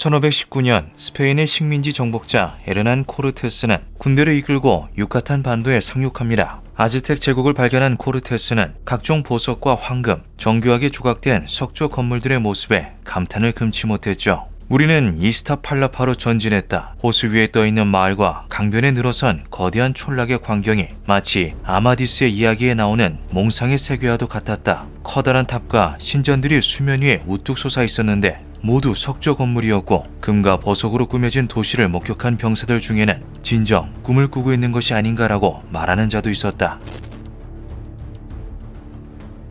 1519년 스페인의 식민지 정복자 에르난 코르테스는 군대를 이끌고 유카탄 반도에 상륙합니다. 아즈텍 제국을 발견한 코르테스는 각종 보석과 황금, 정교하게 조각된 석조 건물들의 모습에 감탄을 금치 못했죠. 우리는 이스타팔라파로 전진했다. 호수 위에 떠있는 마을과 강변에 늘어선 거대한 촌락의 광경이 마치 아마디스의 이야기에 나오는 몽상의 세계와도 같았다. 커다란 탑과 신전들이 수면 위에 우뚝 솟아 있었는데 모두 석조 건물이었고 금과 보석으로 꾸며진 도시를 목격한 병사들 중에는 진정 꿈을 꾸고 있는 것이 아닌가라고 말하는 자도 있었다.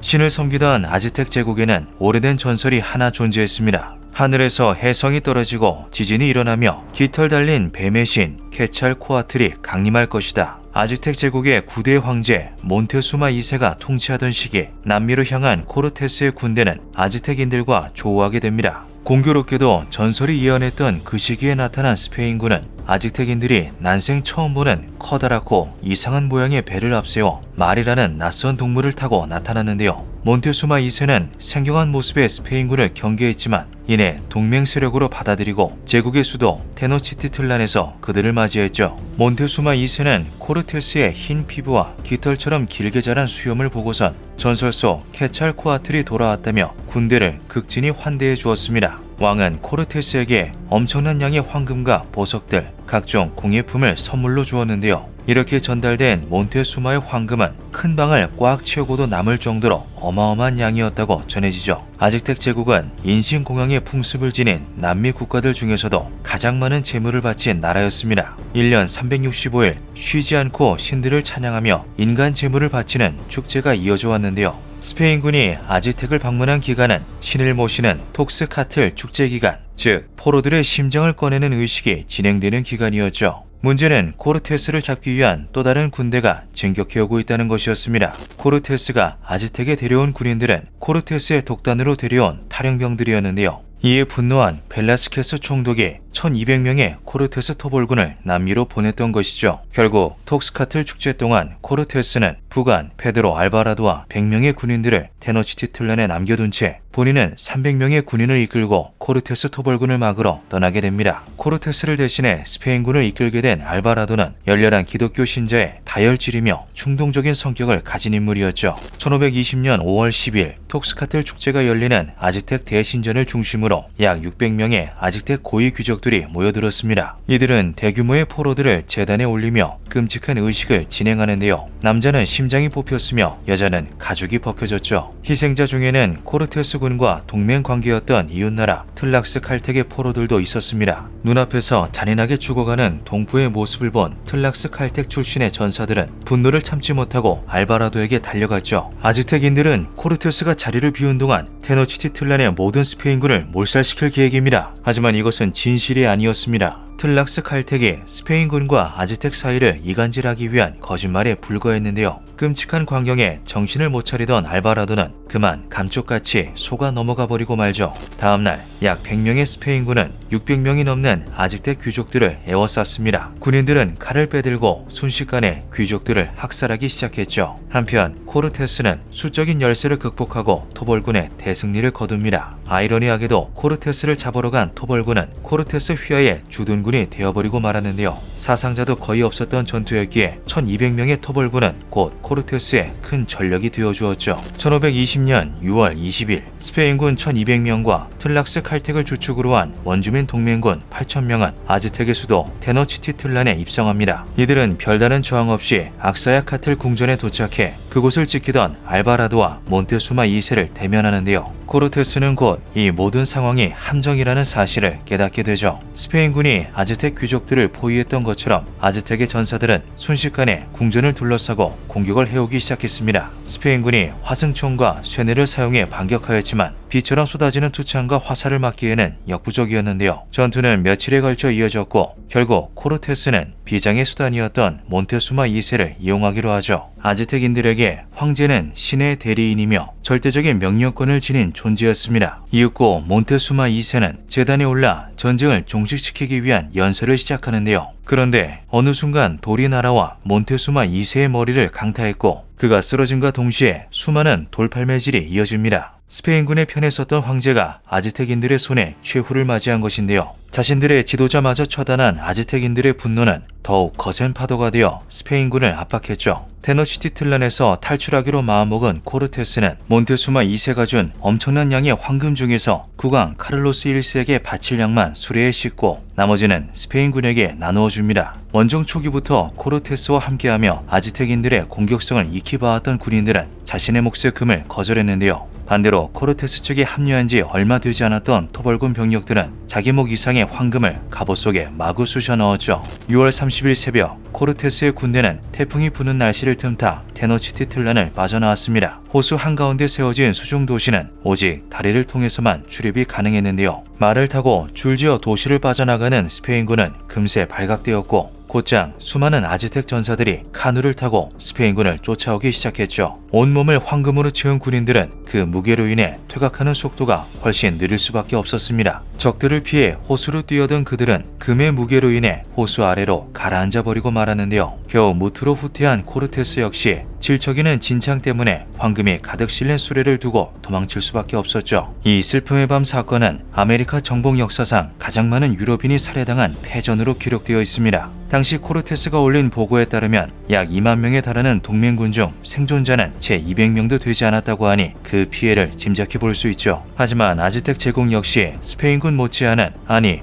신을 섬기던 아즈텍 제국에는 오래된 전설이 하나 존재했습니다. 하늘에서 해성이 떨어지고 지진이 일어나며 깃털 달린 뱀의 신 케찰코아틀이 강림할 것이다. 아즈텍 제국의 9대 황제 몬테수마 2세가 통치하던 시기 남미로 향한 코르테스의 군대는 아즈텍인들과 조우하게 됩니다. 공교롭게도 전설이 예언했던 그 시기에 나타난 스페인군은 아즈텍인들이 난생 처음 보는 커다랗고 이상한 모양의 배를 앞세워 말이라는 낯선 동물을 타고 나타났는데요. 몬테수마 2세는 생경한 모습의 스페인군을 경계했지만 이내 동맹 세력으로 받아들이고 제국의 수도 테노치티틀란에서 그들을 맞이했죠. 몬테수마 2세는 코르테스의 흰 피부와 깃털처럼 길게 자란 수염을 보고선 전설 속 케찰코아틀이 돌아왔다며 군대를 극진히 환대해 주었습니다. 왕은 코르테스에게 엄청난 양의 황금과 보석들, 각종 공예품을 선물로 주었는데요. 이렇게 전달된 몬테수마의 황금은 큰 방을 꽉 채우고도 남을 정도로 어마어마한 양이었다고 전해지죠. 아즈텍 제국은 인신공양의 풍습을 지닌 남미 국가들 중에서도 가장 많은 재물을 바친 나라였습니다. 1년 365일 쉬지 않고 신들을 찬양하며 인간 재물을 바치는 축제가 이어져 왔는데요. 스페인군이 아즈텍을 방문한 기간은 신을 모시는 톡스카틀 축제 기간, 즉 포로들의 심장을 꺼내는 의식이 진행되는 기간이었죠. 문제는 코르테스를 잡기 위한 또 다른 군대가 진격해오고 있다는 것이었습니다. 코르테스가 아즈텍에 데려온 군인들은 코르테스의 독단으로 데려온 탈영병들이었는데요. 이에 분노한 벨라스케스 총독이 1200명의 코르테스 토벌군을 남미로 보냈던 것이죠. 결국 톡스카틀 축제 동안 코르테스는 부관 페드로 알바라도와 100명의 군인들을 테노치티틀란에 남겨둔 채 본인은 300명의 군인을 이끌고 코르테스 토벌군을 막으러 떠나게 됩니다. 코르테스를 대신해 스페인군을 이끌게 된 알바라도는 열렬한 기독교 신자의 다혈질이며 충동적인 성격을 가진 인물이었죠. 1520년 5월 10일 톡스카틀 축제가 열리는 아즈텍 대신전을 중심으로 약 600명의 아즈텍 고위 귀족들이 모여들었습니다. 이들은 대규모의 포로들을 제단에 올리며 끔찍한 의식을 진행하는데요. 남자는 심장이 뽑혔으며 여자는 가죽이 벗겨졌죠. 희생자 중에는 코르테스 군과 동맹 관계였던 이웃나라 틀락스 칼텍의 포로들도 있었습니다. 눈앞에서 잔인하게 죽어가는 동포의 모습을 본 틀락스 칼텍 출신의 전사들은 분노를 참지 못하고 알바라도에게 달려갔죠. 아즈텍인들은 코르테스가 자리를 비운 동안 테노치티틀란의 모든 스페인군을 몰살시킬 계획입니다. 하지만 이것은 진실이 아니었습니다. 틀락스 칼텍이 스페인군과 아즈텍 사이를 이간질하기 위한 거짓말에 불과했는데요. 끔찍한 광경에 정신을 못 차리던 알바라도는 그만 감쪽같이 속아 넘어가 버리고 말죠. 다음날 약 100명의 스페인군은 600명이 넘는 아즈텍 귀족들을 에워쌌습니다. 군인들은 칼을 빼들고 순식간에 귀족들을 학살하기 시작했죠. 한편 코르테스는 수적인 열세를 극복하고 토벌군의 대승리를 거둡니다. 아이러니하게도 코르테스를 잡으러 간 토벌군은 코르테스 휘하에 주둔 군이 되어버리고 말았는데요. 사상자도 거의 없었던 전투였기에 1200명의 토벌군은 곧 코르테스의 큰 전력이 되어주었죠. 1520년 6월 20일 스페인군 1200명과 틀락스 칼텍을 주축으로 한 원주민 동맹군 8000명은 아즈텍의 수도 테노치티틀란에 입성합니다. 이들은 별다른 저항 없이 악사야카틀 궁전에 도착해 그곳을 지키던 알바라도와 몬테수마 2세를 대면하는데요. 코르테스는 곧 이 모든 상황이 함정이라는 사실을 깨닫게 되죠. 스페인군이 아즈텍 귀족들을 포위했던 것처럼 아즈텍의 전사들은 순식간에 궁전을 둘러싸고 공격을 해오기 시작했습니다. 스페인군이 화승총과 쇠뇌를 사용해 반격하였지만 비처럼 쏟아지는 투창과 화살을 막기에는 역부족이었는데요. 전투는 며칠에 걸쳐 이어졌고 결국 코르테스는 비장의 수단이었던 몬테수마 2세를 이용하기로 하죠. 아즈텍인들에게 황제는 신의 대리인이며 절대적인 명령권을 지닌 존재였습니다. 이윽고 몬테수마 2세는 제단에 올라 전쟁을 종식시키기 위한 연설을 시작하는데요. 그런데 어느 순간 돌이 날아와 몬테수마 2세의 머리를 강타했고 그가 쓰러짐과 동시에 수많은 돌팔매질이 이어집니다. 스페인군의 편에 섰던 황제가 아즈텍인들의 손에 최후를 맞이한 것인데요. 자신들의 지도자마저 처단한 아즈텍인들의 분노는 더욱 거센 파도가 되어 스페인군을 압박했죠. 테노치티틀란에서 탈출하기로 마음먹은 코르테스는 몬테수마 2세가 준 엄청난 양의 황금 중에서 국왕 카를로스 1세에게 바칠 양만 수레에 싣고 나머지는 스페인군에게 나누어 줍니다. 원정 초기부터 코르테스와 함께하며 아즈텍인들의 공격성을 익히 봐왔던 군인들은 자신의 몫의 금을 거절했는데요. 반대로 코르테스 측에 합류한 지 얼마 되지 않았던 토벌군 병력들은 자기 목 이상의 황금을 갑옷 속에 마구 쑤셔 넣었죠. 6월 30일 새벽 코르테스의 군대는 태풍이 부는 날씨를 틈타 테노치티틀란을 빠져나왔습니다. 호수 한가운데 세워진 수중 도시는 오직 다리를 통해서만 출입이 가능했는데요. 말을 타고 줄지어 도시를 빠져나가는 스페인군은 금세 발각되었고 곧장 수많은 아즈텍 전사들이 카누를 타고 스페인군을 쫓아오기 시작했죠. 온몸을 황금으로 채운 군인들은 그 무게로 인해 퇴각하는 속도가 훨씬 느릴 수밖에 없었습니다. 적들을 피해 호수로 뛰어든 그들은 금의 무게로 인해 호수 아래로 가라앉아 버리고 말았는데요. 겨우 무트로 후퇴한 코르테스 역시 질척이는 진창 때문에 황금이 가득 실린 수레를 두고 도망칠 수밖에 없었죠. 이 슬픔의 밤 사건은 아메리카 정복 역사상 가장 많은 유럽인이 살해당한 패전으로 기록되어 있습니다. 당시 코르테스가 올린 보고에 따르면 약 2만 명에 달하는 동맹군 중 생존자는 채 200명도 되지 않았다고 하니 그 피해를 짐작해 볼 수 있죠. 하지만 아즈텍 제국 역시 스페인군 못지않은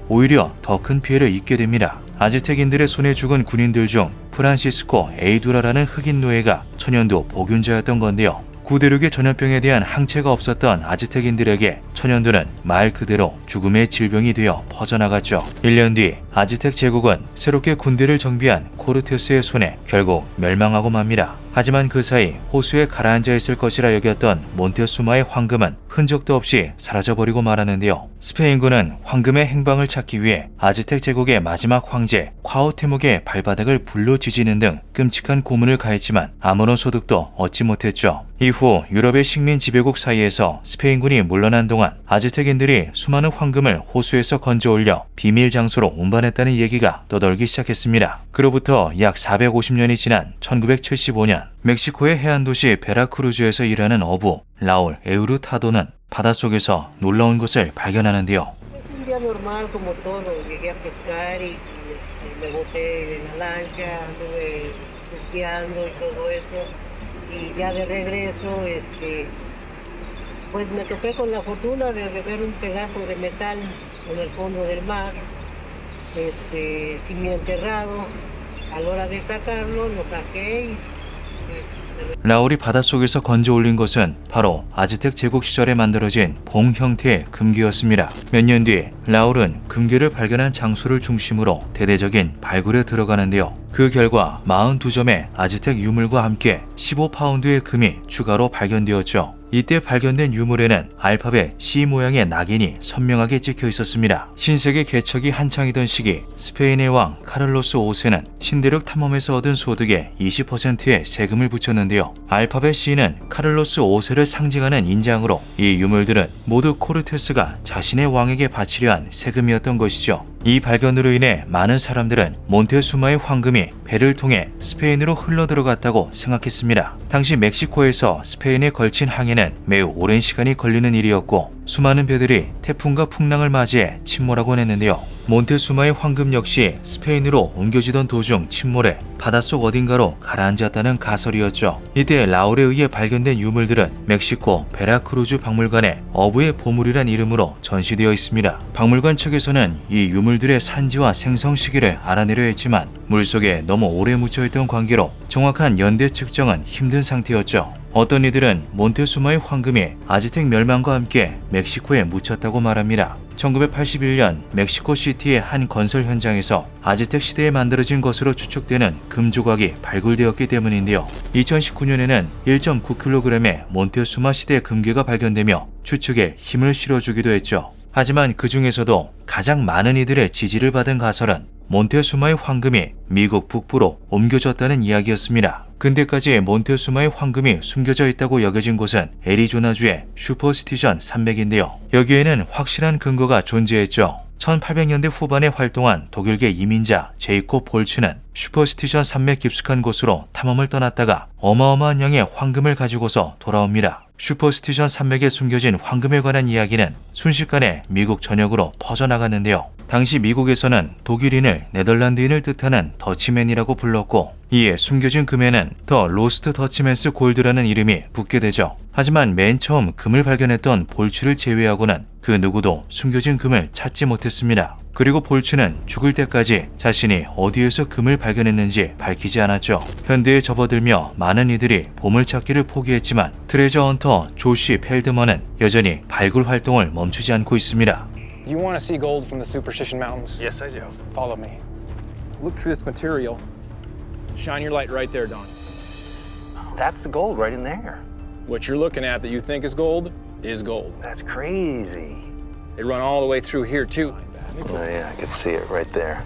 오히려 더 큰 피해를 입게 됩니다. 아즈텍인들의 손에 죽은 군인들 중 프란시스코 에이두라라는 흑인 노예가 천연두 복균자였던 건데요. 구대륙의 전염병에 대한 항체가 없었던 아즈텍인들에게 천연두는 말 그대로 죽음의 질병이 되어 퍼져나갔죠. 1년 뒤 아즈텍 제국은 새롭게 군대를 정비한 코르테스의 손에 결국 멸망하고 맙니다. 하지만 그 사이 호수에 가라앉아 있을 것이라 여겼던 몬테수마의 황금은 흔적도 없이 사라져버리고 말았는데요. 스페인군은 황금의 행방을 찾기 위해 아즈텍 제국의 마지막 황제 콰우테목의 발바닥을 불로 지지는 등 끔찍한 고문을 가했지만 아무런 소득도 얻지 못했죠. 이후 유럽의 식민 지배국 사이에서 스페인군이 물러난 동안 아즈텍인들이 수많은 황금을 호수에서 건져 올려 비밀 장소로 운반했다는 얘기가 떠돌기 시작했습니다. 그로부터 약 450년이 지난 1975년 멕시코의 해안 도시 베라크루즈에서 일하는 어부 라울 에우르타도는 바닷속에서 놀라운 것을 발견하는데요. Y ya de regreso, pues me topé con la fortuna de ver un pedazo de metal en el fondo del mar, semienterrado. A la hora de sacarlo, lo saqué y 라울이 바닷속에서 건져 올린 것은 바로 아즈텍 제국 시절에 만들어진 봉 형태의 금괴였습니다. 몇 년 뒤 라울은 금괴를 발견한 장소를 중심으로 대대적인 발굴에 들어가는데요. 그 결과 42점의 아즈텍 유물과 함께 15파운드의 금이 추가로 발견되었죠. 이때 발견된 유물에는 알파벳 C 모양의 낙인이 선명하게 찍혀 있었습니다. 신세계 개척이 한창이던 시기 스페인의 왕 카를로스 5세는 신대륙 탐험에서 얻은 소득의 20%의 세금을 붙였는데요. 알파벳 C는 카를로스 5세를 상징하는 인장으로 이 유물들은 모두 코르테스가 자신의 왕에게 바치려 한 세금이었던 것이죠. 이 발견으로 인해 많은 사람들은 몬테수마의 황금이 배를 통해 스페인으로 흘러들어갔다고 생각했습니다. 당시 멕시코에서 스페인에 걸친 항해는 매우 오랜 시간이 걸리는 일이었고 수많은 배들이 태풍과 풍랑을 맞이해 침몰하곤 했는데요. 몬테수마의 황금 역시 스페인으로 옮겨지던 도중 침몰해 바닷속 어딘가로 가라앉았다는 가설이었죠. 이때 라울에 의해 발견된 유물들은 멕시코 베라크루즈 박물관에 어부의 보물이란 이름으로 전시되어 있습니다. 박물관 측에서는 이 유물들의 산지와 생성 시기를 알아내려 했지만 물속에 너무 오래 묻혀있던 관계로 정확한 연대 측정은 힘든 상태였죠. 어떤 이들은 몬테수마의 황금이 아즈텍 멸망과 함께 멕시코에 묻혔다고 말합니다. 1981년 멕시코 시티의 한 건설 현장에서 아즈텍 시대에 만들어진 것으로 추측되는 금 조각이 발굴되었기 때문인데요. 2019년에는 1.9kg의 몬테수마 시대 금괴가 발견되며 추측에 힘을 실어주기도 했죠. 하지만 그 중에서도 가장 많은 이들의 지지를 받은 가설은 몬테수마의 황금이 미국 북부로 옮겨졌다는 이야기였습니다. 근대까지 몬테수마의 황금이 숨겨져 있다고 여겨진 곳은 애리조나주의 슈퍼스티션 산맥인데요. 여기에는 확실한 근거가 존재했죠. 1800년대 후반에 활동한 독일계 이민자 제이콥 볼츠는 슈퍼스티션 산맥 깊숙한 곳으로 탐험을 떠났다가 어마어마한 양의 황금을 가지고서 돌아옵니다. 슈퍼스티션 산맥에 숨겨진 황금에 관한 이야기는 순식간에 미국 전역으로 퍼져나갔는데요. 당시 미국에서는 독일인을 네덜란드인을 뜻하는 더치맨이라고 불렀고, 이에 숨겨진 금에는 더 로스트 더치맨스 골드라는 이름이 붙게 되죠. 하지만 맨 처음 금을 발견했던 볼츠를 제외하고는 그 누구도 숨겨진 금을 찾지 못했습니다. 그리고 볼츠는 죽을 때까지 자신이 어디에서 금을 발견했는지 밝히지 않았죠. 현대에 접어들며 많은 이들이 보물찾기를 포기했지만 트레저 헌터 조시 펠드먼은 여전히 발굴 활동을 멈추지 않고 있습니다. You want to see gold from the Superstition Mountains? Yes, I do. Follow me. Look through this material. Shine your light right there, Don. That's the gold right in there. What you're looking at that you think is gold is gold. That's crazy. They run all the way through here, too. Oh, yeah, I could see it right there.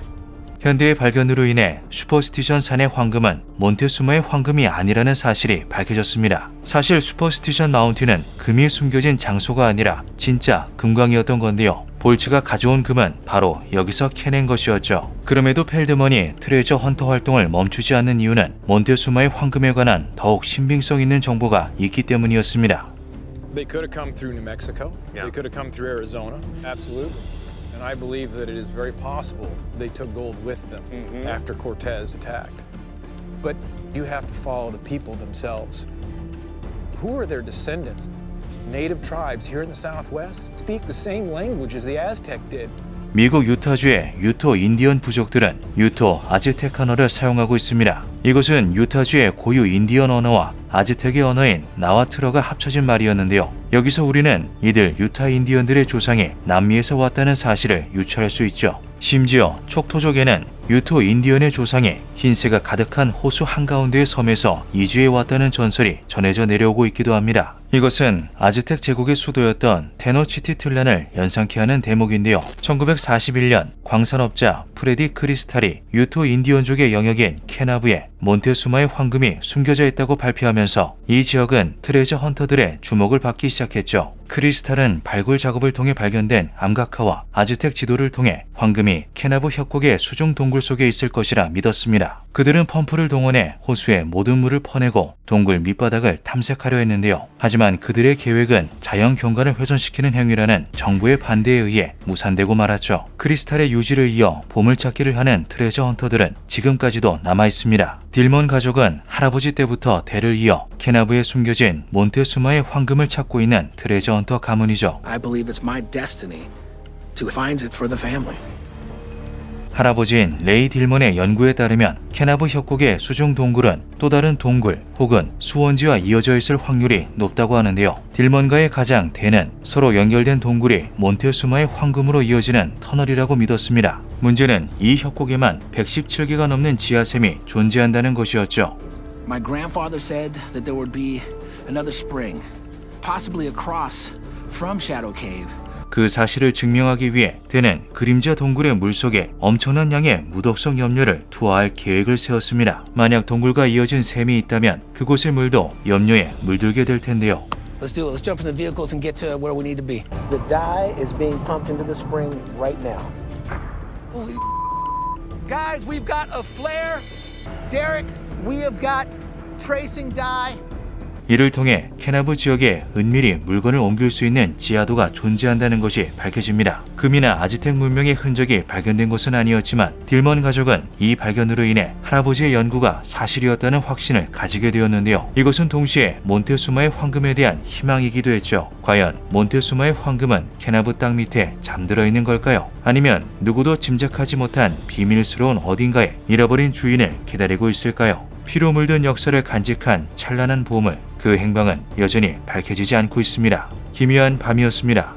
현대의 발견으로 인해 슈퍼스티션 산의 황금은 몬테수마의 황금이 아니라는 사실이 밝혀졌습니다. 사실 슈퍼스티션 마운틴은 금이 숨겨진 장소가 아니라 진짜 금광이었던 건데요. 볼츠가 가져온 금은 바로 여기서 캐낸 것이었죠. 그럼에도 펠드먼이 트레저 헌터 활동을 멈추지 않는 이유는 몬테수마의 황금에 관한 더욱 신빙성 있는 정보가 있기 때문이었습니다. They could have come through New Mexico. Yeah. They could have come through Arizona. Absolutely. And I believe that it is very possible they took gold with them after Cortez attacked. But you have to follow the people themselves. Who are their descendants? Native tribes here in the Southwest speak the same language as the Aztec did. 미국 유타주의 유토 인디언 부족들은 유토 아즈테카너를 사용하고 있습니다. 이것은 유타주의 고유 인디언 언어와 아즈텍의 언어인 나와트러가 합쳐진 말이었는데요. 여기서 우리는 이들 유타 인디언들의 조상이 남미에서 왔다는 사실을 유추할 수 있죠. 심지어 촉토족에는 유토 인디언의 조상이 흰새가 가득한 호수 한가운데의 섬에서 이주해 왔다는 전설이 전해져 내려오고 있기도 합니다. 이것은 아즈텍 제국의 수도였던 테노치티틀란을 연상케 하는 대목인데요. 1941년 광산업자 프레디 크리스탈이 유토 인디언족의 영역인 케나브에 몬테수마의 황금이 숨겨져 있다고 발표하면서 이 지역은 트레저 헌터들의 주목을 받기 시작했죠. 크리스탈은 발굴 작업을 통해 발견된 암각화와 아즈텍 지도를 통해 황금이 케나브 협곡의 수중 동굴 속에 있을 것이라 믿었습니다. 그들은 펌프를 동원해 호수의 모든 물을 퍼내고 동굴 밑바닥을 탐색하려 했는데요. 하지만 그들의 계획은 자연 경관을 훼손시키는 행위라는 정부의 반대에 의해 무산되고 말았죠. 크리스탈의 유지를 이어 보물찾기를 하는 트레저 헌터들은 지금까지도 남아있습니다. 딜먼 가족은 할아버지 때부터 대를 이어 케나브에 숨겨진 몬테수마의 황금을 찾고 있는 트레저 헌터 가문이죠. I believe it's my destiny to find it for the family. 할아버지인 레이 딜먼의 연구에 따르면 케나브 협곡의 수중 동굴은 또 다른 동굴 혹은 수원지와 이어져 있을 확률이 높다고 하는데요. 딜먼과의 가장 대는 서로 연결된 동굴이 몬테수마의 황금으로 이어지는 터널이라고 믿었습니다. 문제는 이 협곡에만 117개가 넘는 지하샘이 존재한다는 것이었죠. My grandfather said that there would be another spring, possibly across from Shadow Cave. 그 사실을 증명하기 위해 대는 그림자 동굴의 물속에 엄청난 양의 무독성 염료를 투하할 계획을 세웠습니다. 만약 동굴과 이어진 샘이 있다면 그곳의 물도 염료에 물들게 될 텐데요. Let's do it. Let's jump in the vehicles and get to where we need to be. The dye is being pumped into the spring right now. Holy guys, we've got a flare. Derek, we have got tracing dye. 이를 통해 케나브 지역에 은밀히 물건을 옮길 수 있는 지하도가 존재한다는 것이 밝혀집니다. 금이나 아즈텍 문명의 흔적이 발견된 것은 아니었지만 딜먼 가족은 이 발견으로 인해 할아버지의 연구가 사실이었다는 확신을 가지게 되었는데요. 이것은 동시에 몬테수마의 황금에 대한 희망이기도 했죠. 과연 몬테수마의 황금은 케나브 땅 밑에 잠들어 있는 걸까요? 아니면 누구도 짐작하지 못한 비밀스러운 어딘가에 잃어버린 주인을 기다리고 있을까요? 피로 물든 역사를 간직한 찬란한 보물, 그 행방은 여전히 밝혀지지 않고 있습니다. 기묘한 밤이었습니다.